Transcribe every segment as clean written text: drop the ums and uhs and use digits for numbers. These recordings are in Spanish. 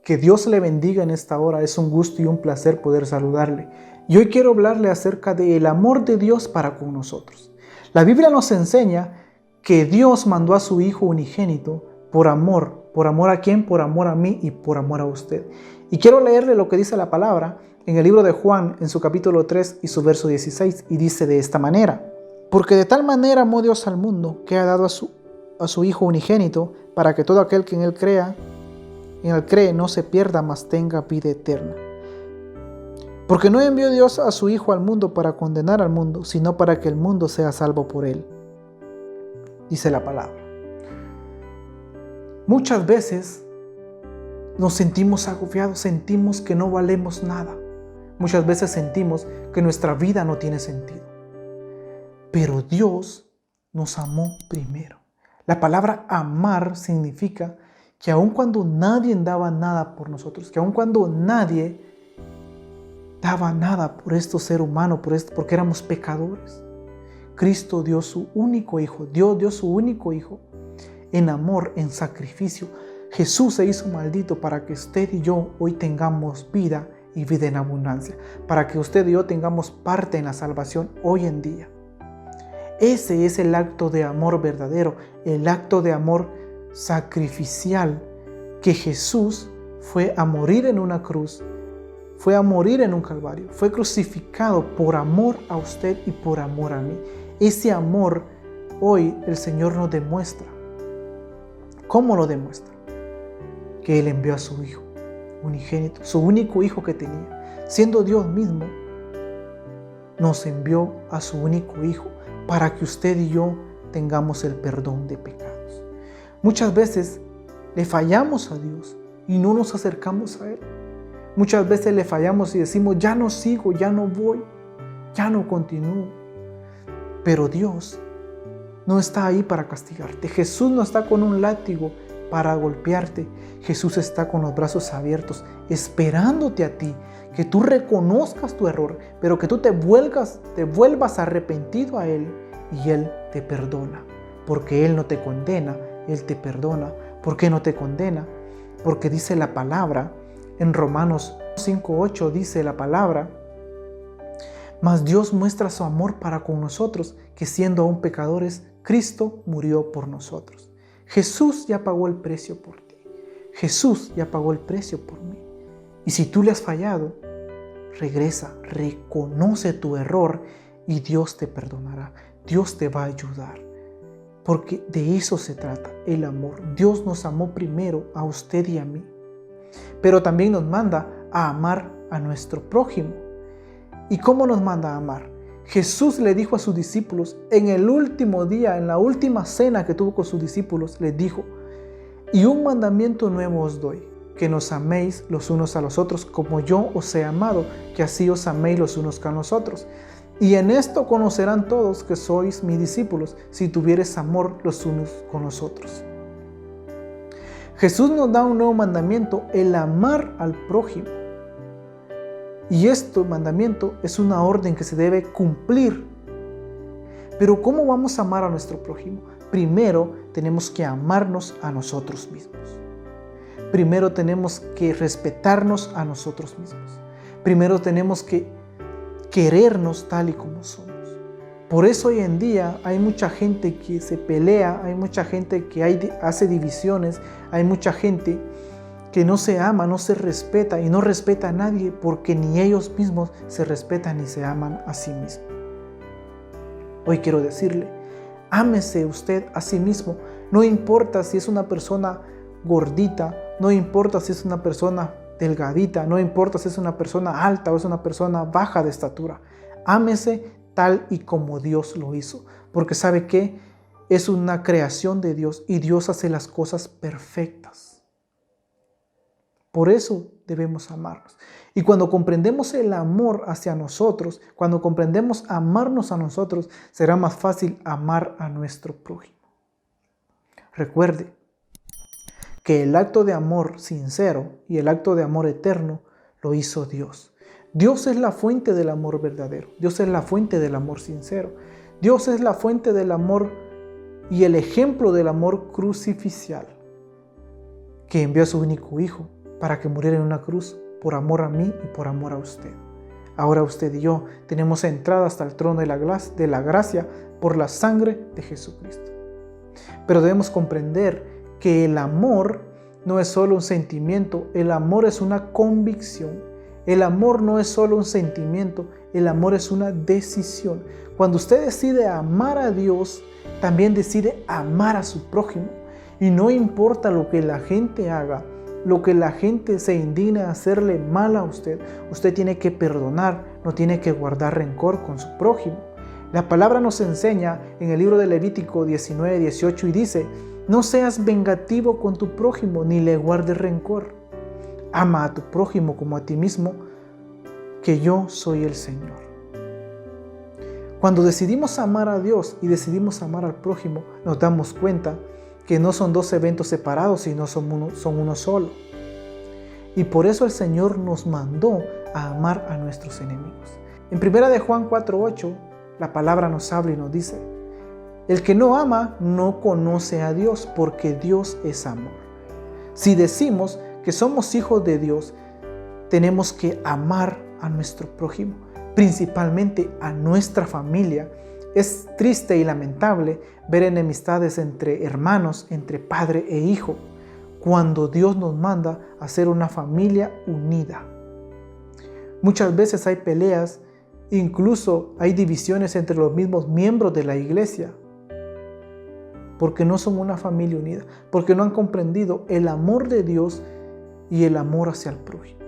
Que Dios le bendiga en esta hora. Es un gusto y un placer poder saludarle. Y hoy quiero hablarle acerca del amor de Dios para con nosotros. La Biblia nos enseña que Dios mandó a su Hijo unigénito por amor. ¿Por amor a quién? Por amor a mí y por amor a usted. Y quiero leerle lo que dice la palabra en el libro de Juan, en su capítulo 3 y su verso 16. Y dice de esta manera: porque de tal manera amó Dios al mundo, que ha dado a su Hijo unigénito, para que todo aquel que en él cree no se pierda, mas tenga vida eterna. Porque no envió Dios a su Hijo al mundo para condenar al mundo, sino para que el mundo sea salvo por él. Dice la palabra. Muchas veces nos sentimos agobiados, sentimos que no valemos nada. Muchas veces sentimos que nuestra vida no tiene sentido. Pero Dios nos amó primero. La palabra amar significa que aun cuando nadie daba nada por nosotros, que aun cuando nadie daba nada por este ser humano, porque éramos pecadores, Cristo dio su único Hijo, Dios dio su único Hijo en amor, en sacrificio. Jesús se hizo maldito para que usted y yo hoy tengamos vida y vida en abundancia, para que usted y yo tengamos parte en la salvación hoy en día. Ese es el acto de amor verdadero, el acto de amor sacrificial, que Jesús fue a morir en una cruz, fue a morir en un calvario, fue crucificado por amor a usted y por amor a mí. Ese amor hoy el Señor nos demuestra. ¿Cómo lo demuestra? Que Él envió a su Hijo unigénito, su único Hijo que tenía, siendo Dios mismo, nos envió a su único Hijo para que usted y yo tengamos el perdón de pecados. Muchas veces le fallamos a Dios y no nos acercamos a Él. Muchas veces le fallamos y decimos: ya no sigo, ya no voy, ya no continúo. Pero Dios no está ahí para castigarte. Jesús no está con un látigo para golpearte. Jesús está con los brazos abiertos, esperándote a ti, que tú reconozcas tu error, pero que tú te vuelvas arrepentido a Él, y Él te perdona. Porque Él no te condena, Él te perdona. ¿Por qué no te condena? Porque dice la palabra en Romanos 5:8, dice la palabra: mas Dios muestra su amor para con nosotros, que siendo aún pecadores, Cristo murió por nosotros. Jesús ya pagó el precio por ti. Jesús ya pagó el precio por mí. Y si tú le has fallado, regresa, reconoce tu error y Dios te perdonará. Dios te va a ayudar. Porque de eso se trata, el amor. Dios nos amó primero a usted y a mí. Pero también nos manda a amar a nuestro prójimo. ¿Y cómo nos manda a amar? Jesús le dijo a sus discípulos en el último día, en la última cena que tuvo con sus discípulos, les dijo: y un mandamiento nuevo os doy, que nos améis los unos a los otros como yo os he amado, que así os améis los unos con los otros. Y en esto conocerán todos que sois mis discípulos, si tuviereis amor los unos con los otros. Jesús nos da un nuevo mandamiento, el amar al prójimo. Y este mandamiento es una orden que se debe cumplir. Pero ¿cómo vamos a amar a nuestro prójimo? Primero tenemos que amarnos a nosotros mismos. Primero tenemos que respetarnos a nosotros mismos. Primero tenemos que querernos tal y como somos. Por eso hoy en día hay mucha gente que se pelea, hay mucha gente que hace divisiones, hay mucha gente que no se ama, no se respeta y no respeta a nadie, porque ni ellos mismos se respetan ni se aman a sí mismos. Hoy quiero decirle: ámese usted a sí mismo. No importa si es una persona gordita, no importa si es una persona delgadita, no importa si es una persona alta o es una persona baja de estatura. Ámese tal y como Dios lo hizo, porque ¿sabe qué? Es una creación de Dios y Dios hace las cosas perfectas. Por eso debemos amarnos. Y cuando comprendemos el amor hacia nosotros, cuando comprendemos amarnos a nosotros, será más fácil amar a nuestro prójimo. Recuerde que el acto de amor sincero y el acto de amor eterno lo hizo Dios. Dios es la fuente del amor verdadero. Dios es la fuente del amor sincero. Dios es la fuente del amor y el ejemplo del amor crucificial, que envió a su único Hijo para que muriera en una cruz por amor a mí y por amor a usted. Ahora usted y yo tenemos entrada hasta el trono de la gracia por la sangre de Jesucristo. Pero debemos comprender que el amor no es solo un sentimiento, el amor es una convicción. El amor no es solo un sentimiento, el amor es una decisión. Cuando usted decide amar a Dios, también decide amar a su prójimo. Y no importa lo que la gente haga, lo que la gente se indigna a hacerle mal a usted, usted tiene que perdonar, no tiene que guardar rencor con su prójimo. La palabra nos enseña en el libro de Levítico 19:18 y dice: no seas vengativo con tu prójimo, ni le guardes rencor. Ama a tu prójimo como a ti mismo, que yo soy el Señor. Cuando decidimos amar a Dios y decidimos amar al prójimo, nos damos cuenta que no son dos eventos separados, sino son uno solo. Y por eso el Señor nos mandó a amar a nuestros enemigos. En 1 de Juan 4:8, la palabra nos habla y nos dice: el que no ama no conoce a Dios, porque Dios es amor. Si decimos que somos hijos de Dios, tenemos que amar a nuestro prójimo, principalmente a nuestra familia. Es triste y lamentable ver enemistades entre hermanos, entre padre e hijo, cuando Dios nos manda a ser una familia unida. Muchas veces hay peleas, incluso hay divisiones entre los mismos miembros de la iglesia, porque no son una familia unida, porque no han comprendido el amor de Dios y el amor hacia el prójimo.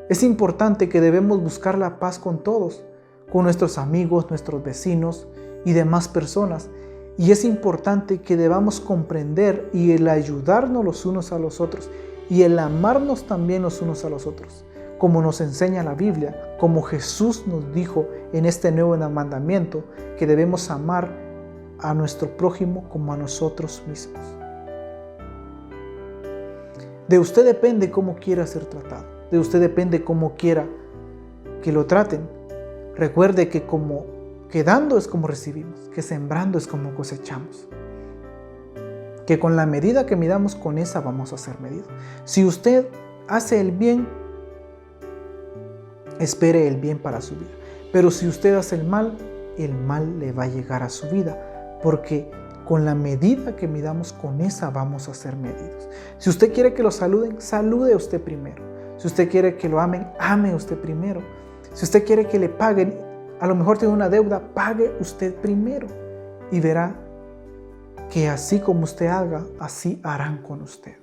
Es importante que debemos buscar la paz con todos, con nuestros amigos, nuestros vecinos y demás personas. Y es importante que debamos comprender y el ayudarnos los unos a los otros y el amarnos también los unos a los otros, como nos enseña la Biblia, como Jesús nos dijo en este nuevo mandamiento, que debemos amar a nuestro prójimo como a nosotros mismos. De usted depende cómo quiera ser tratado. De usted depende cómo quiera que lo traten. Recuerde que dando es como recibimos, que sembrando es como cosechamos. Que con la medida que midamos, con esa vamos a ser medidos. Si usted hace el bien, espere el bien para su vida. Pero si usted hace el mal le va a llegar a su vida. Porque con la medida que midamos, con esa vamos a ser medidos. Si usted quiere que lo saluden, salude usted primero. Si usted quiere que lo amen, ame usted primero. Si usted quiere que le paguen, a lo mejor tiene una deuda, pague usted primero. Y verá que así como usted haga, así harán con usted.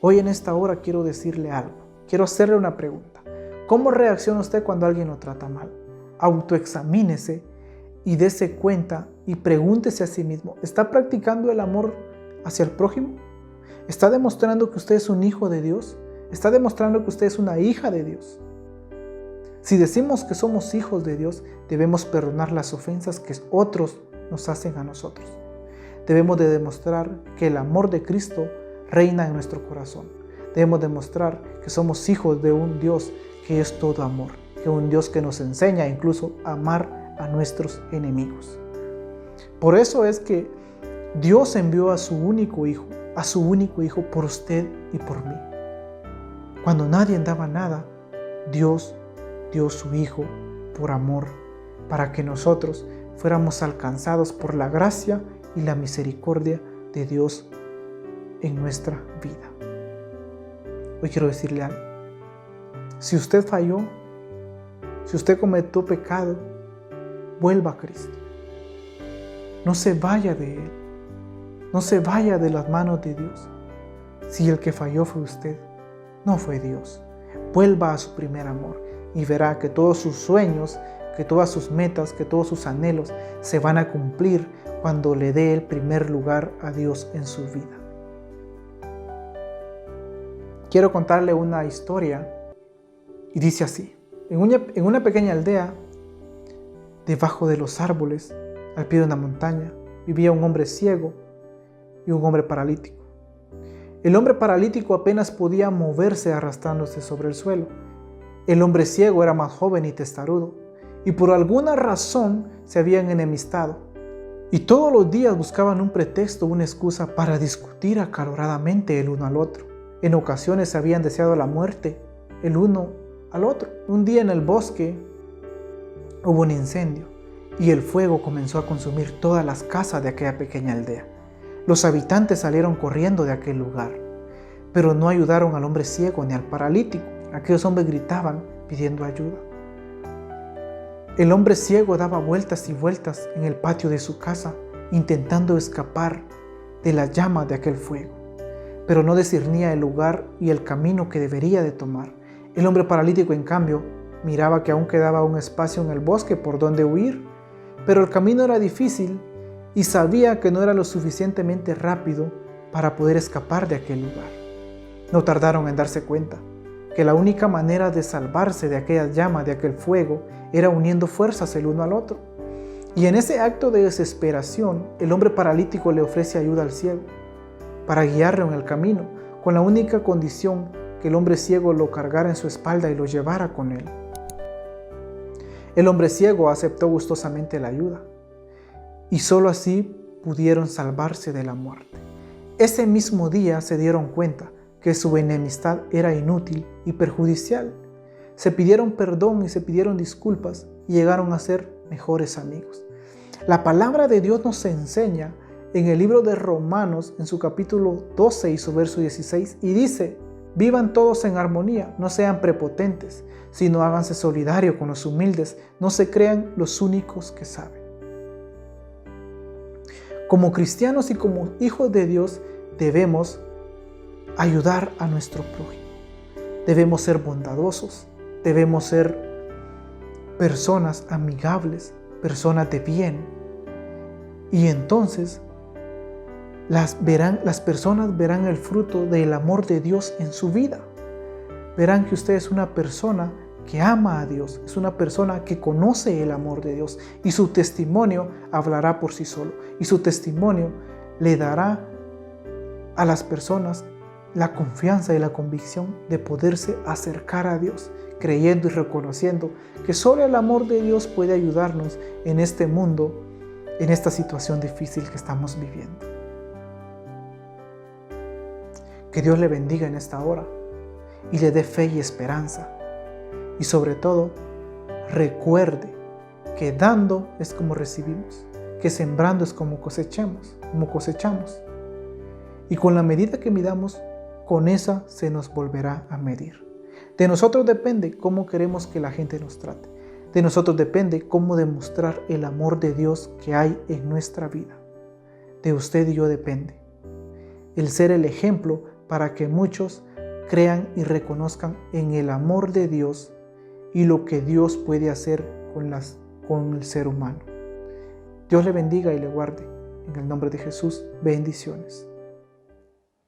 Hoy en esta hora quiero decirle algo. Quiero hacerle una pregunta. ¿Cómo reacciona usted cuando alguien lo trata mal? Autoexamínese y dése cuenta y pregúntese a sí mismo: ¿está practicando el amor hacia el prójimo? ¿Está demostrando que usted es un hijo de Dios? ¿Está demostrando que usted es una hija de Dios? Si decimos que somos hijos de Dios, debemos perdonar las ofensas que otros nos hacen a nosotros. Debemos de demostrar que el amor de Cristo reina en nuestro corazón. Debemos demostrar que somos hijos de un Dios que es todo amor, que un Dios que nos enseña incluso a amar a nuestros enemigos. Por eso es que Dios envió a su único Hijo por usted y por mí. Cuando nadie daba nada, Dios dio su Hijo por amor, para que nosotros fuéramos alcanzados por la gracia y la misericordia de Dios en nuestra vida. Hoy quiero decirle algo. Si usted falló, si usted cometió pecado, vuelva a Cristo. No se vaya de Él. No se vaya de las manos de Dios. Si el que falló fue usted, no fue Dios. Vuelva a su primer amor y verá que todos sus sueños, que todas sus metas, que todos sus anhelos se van a cumplir cuando le dé el primer lugar a Dios en su vida. Quiero contarle una historia y dice así. En una pequeña aldea, debajo de los árboles, al pie de una montaña, vivía un hombre ciego y un hombre paralítico. El hombre paralítico apenas podía moverse arrastrándose sobre el suelo. El hombre ciego era más joven y testarudo, y por alguna razón se habían enemistado. Y todos los días buscaban un pretexto, una excusa para discutir acaloradamente el uno al otro. En ocasiones habían deseado la muerte el uno al otro. Un día en el bosque hubo un incendio y el fuego comenzó a consumir todas las casas de aquella pequeña aldea. Los habitantes salieron corriendo de aquel lugar, pero no ayudaron al hombre ciego ni al paralítico. Aquellos hombres gritaban pidiendo ayuda. El hombre ciego daba vueltas y vueltas en el patio de su casa, intentando escapar de las llamas de aquel fuego, pero no discernía el lugar y el camino que debería de tomar. El hombre paralítico, en cambio, miraba que aún quedaba un espacio en el bosque por donde huir, pero el camino era difícil y sabía que no era lo suficientemente rápido para poder escapar de aquel lugar. No tardaron en darse cuenta que la única manera de salvarse de aquellas llamas, de aquel fuego, era uniendo fuerzas el uno al otro. Y en ese acto de desesperación, el hombre paralítico le ofrece ayuda al ciego para guiarlo en el camino, con la única condición que el hombre ciego lo cargara en su espalda y lo llevara con él. El hombre ciego aceptó gustosamente la ayuda y solo así pudieron salvarse de la muerte. Ese mismo día se dieron cuenta que su enemistad era inútil y perjudicial. Se pidieron perdón y se pidieron disculpas y llegaron a ser mejores amigos. La palabra de Dios nos enseña en el libro de Romanos, en su capítulo 12 y su verso 16, y dice: vivan todos en armonía, no sean prepotentes, sino háganse solidarios con los humildes, no se crean los únicos que saben. Como cristianos y como hijos de Dios debemos ayudar a nuestro prójimo. Debemos ser bondadosos, debemos ser personas amigables, personas de bien. Y entonces las personas verán el fruto del amor de Dios en su vida. Verán que usted es una persona que ama a Dios, es una persona que conoce el amor de Dios y su testimonio hablará por sí solo. Y su testimonio le dará a las personas la confianza y la convicción de poderse acercar a Dios, creyendo y reconociendo que solo el amor de Dios puede ayudarnos en este mundo, en esta situación difícil que estamos viviendo. Que Dios le bendiga en esta hora y le dé fe y esperanza. Y sobre todo, recuerde que dando es como recibimos, que sembrando es como cosechamos. Y con la medida que midamos, con esa se nos volverá a medir. De nosotros depende cómo queremos que la gente nos trate. De nosotros depende cómo demostrar el amor de Dios que hay en nuestra vida. De usted y yo depende el ser el ejemplo para que muchos crean y reconozcan en el amor de Dios y lo que Dios puede hacer con el ser humano. Dios le bendiga y le guarde. En el nombre de Jesús, bendiciones.